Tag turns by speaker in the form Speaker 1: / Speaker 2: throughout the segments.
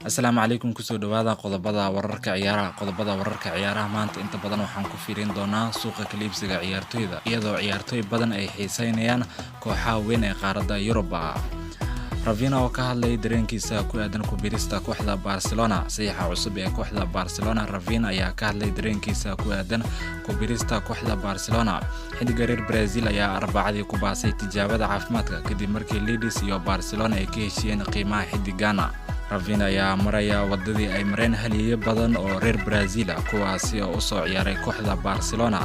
Speaker 1: Assalaamu calaykum kusoo dhawaada qodobada wararka ciyaaraha maanta inta badan waxaan ku fiirin doonaa suuqa kala iibsiga ciyaartoyda iyadoo ciyaartoy badan ay xiiseynayaan kooxaha weyn ee qaaradda Yurub. Rafinha oo ka hadlay dareenkiisa ku aadan ku biirista kooxda Barcelona. Saxiixa cusub ee kooxda Barcelona, Rafinha ayaa ka hadlay dareenkiisa ku aadan ku biirista kooxda Barcelona. Xiddiga reer Brazil ayaa Arbacadii ku baasay tijaabada caafimaadka kadib markii Leeds iyo Barcelona ay ka heshiiyeen qiimaha xiddigana. Rafinha ayaa maraya wadadii ay mareen halyeeyo badan oo reer Brazil ah kuwaasi oo u soo ciyaaray kooxda Barcelona.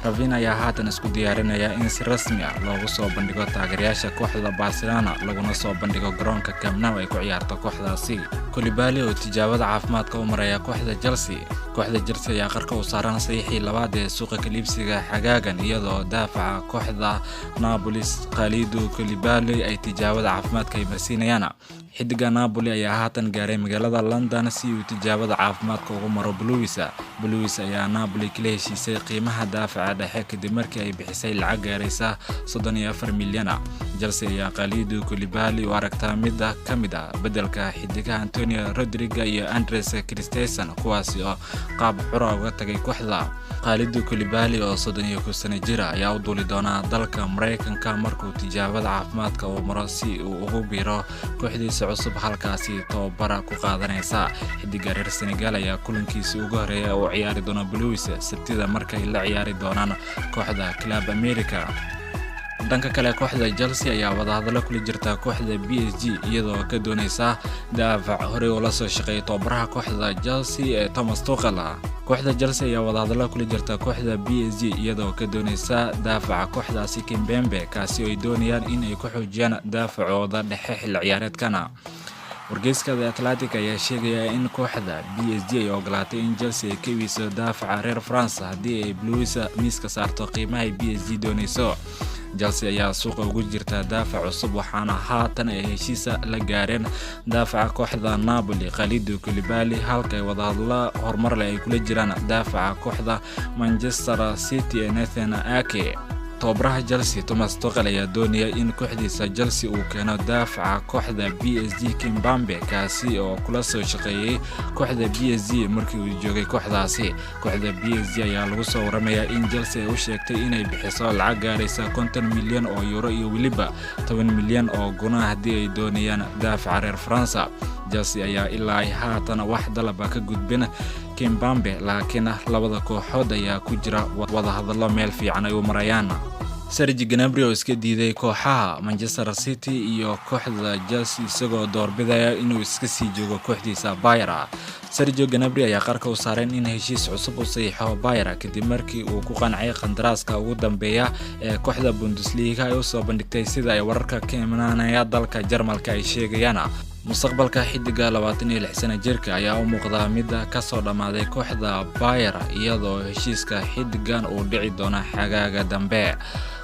Speaker 1: Rafinha ayaa haatan isku diyaarinaya in si rasmi ah loogu soo bandhigo taageerayaasha kooxda Barcelona laguna soo bandhigo garoonka Camp Nou ay ku ciyaarto kooxdaasi. Koulibaly oo tijaabada caafimaadka u maraya kooxda Chelsea. Kooxda Chelsea ayaa qarka u saaran saxiixii labaad ee suuqa kala iibsiga xagaagan iyadoo daafaca kooxda Napoli Kalidou Koulibaly ay tijaabada caafimaadka ay marsiinayaan. Xiddiga Napoli ayaa haatan gaaray magaalada London si uu tijaabada caafimaadka ugu maro Blues ayaa Napoli kala heshiisay qiimaha daafaca dhexe kadib markii ay bixisay lacag gaaraysa 34 milyan. Chelsea ayaa Kalidou Koulibaly u aragtaa mid ka mid ah beddelka xiddigaha Antonio Rodriguez iyo Andres Christensen kuwaasi oo qaab xura uga tagay kooxda. Kalidou Koulibaly oo 31 sano jir ah ayaa u duuli doona dalka Mareykanka markuu tijaabada caafimaadka uu maro si uu ugu biiro kooxdiisa cusub halkaasi tababara ku qaadanaysa. Xiddiga reer Senegal ayaa kulankiisa ugu horeeya oo ciyaari doona Blues Sabtida markay la ciyaari doonaan kooxda Club America. dhanka kale kooxda Chelsea ayaa wadahadalo kula jirta kooxda PSG iyadoo ka doonaysa daafac hore oo la soo shaqeeyay tababaraha kooxda Chelsea ee Thomas Tuchel. kooxda Chelsea ayaa wadahadalo kula jirta kooxda PSG iyadoo ka doonaysa daafaca kooxdaasi Kimpembe kaasi oo ay doonayaan in ay ku xoojiyaan daafacooda dhexe xilli ciyaareedkana. wargeyska The Athletic ayaa sheegaya in kooxda PSG ay ogolaatay in Chelsea ay ka iibiso daafaca reer France haddii ay Blues miiska saarto qiimaha ay PSG doonayso. Chelsea ayaa suuqa ugu jirta daafac cusub waxaana haatan ay heshiisa la gaareen daafaca kooxda Napoli Kalidou Koulibaly halka ay wadahadalo horumar leh ay kula jiraan daafaca kooxda Manchester City ee Nathan Ake. tababaraha Chelsea Thomas Tuchel ayaa doonaya in kooxdiisa Chelsea uu keeno daafaca kooxda PSG Kimpembe kaasi oo kula soo shaqeeyay kooxda PSG markii uu joogay kooxdaasi. kooxda PSG ayaa lagu soo waramayaa in Chelsea ay u sheegtay inay bixiso lacag gaaraysa 50 milyan oo euro iyo weliba 10 milyan oo guna haddii ay doonayaan daafaca reer France. Chelsea ayaa ilaa haatan wax dalab ka gudbin Kimpembe laakiin labada kooxood ayaa ku jira wadahadalo meel fiican ay u marayaan. Sergio Gnabry oo iska diiday kooxaha Manchester City iyo kooxda Chelsea isagoo doorbidaya inuu iska sii joogo kooxdiisa Bayern. Sergio Gnabry ayaa qarka u saaran in heshiis cusub u saxiixo Bayern kadib markii uu ku qancay qandaraaska ugu dambeeya ee kooxda Bundesliga ay u soo bandhigtay sida ay wararka ka imaanaya dalka Jarmalka ay sheegayaan. mustaqbalka xiddiga 26 sano jirka ayaa u muuqda mid ka soo dhamaaday kooxda Bayern iyadoo heshiiska xiddigan uu dhici doona xagaaga dambe.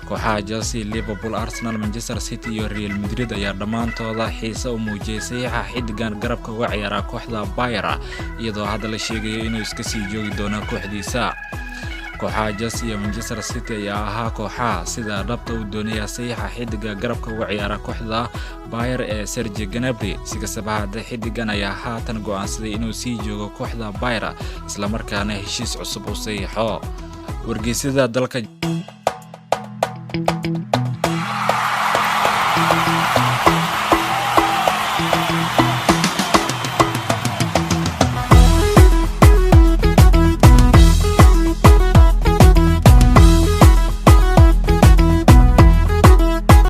Speaker 1: kooxaha Chelsea, Liverpool, Arsenal, Manchester City iyo Real Madrid ayaa dhammaantooda xiise u muujiyay saxiixa xiddigan garabka uga ciyaara kooxda Bayern iyadoo hadda la sheegayo inuu iska sii joogi doono kooxdiisa. kooxaha Chelsea iyo Manchester City ayaa ahaa kooxaha sida dhabta u doonaya saxiixa xiddiga garabka uga ciyaara kooxda Bayern ee Sergio Gnabry. si kastaba haddii xiddigan ayaa haatan go'aansaday inuu sii joogo kooxda Bayern isla markaana heshiis cusub u saxiixo. wargeysyada dalka